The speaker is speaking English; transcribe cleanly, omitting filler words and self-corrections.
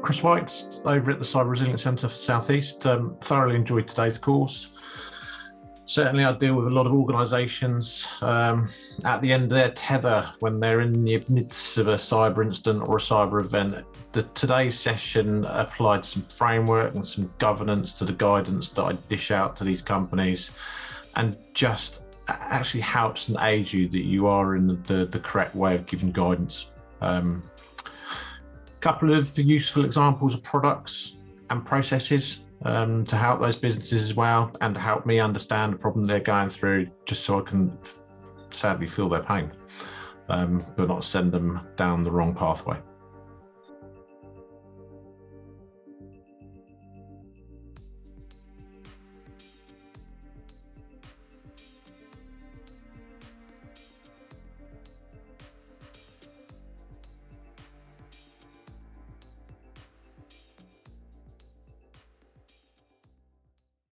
Chris White over at the Cyber Resilience Centre for South East. Thoroughly enjoyed today's course. Certainly I deal with a lot of organisations at the end of their tether when they're in the midst of a cyber incident or a cyber event. Today's session applied some framework and some governance to the guidance that I dish out to these companies, and just actually helps and aids you that you are in the correct way of giving guidance. Couple of useful examples of products and processes to help those businesses as well, and to help me understand the problem they're going through, just so I can sadly feel their pain, but not send them down the wrong pathway.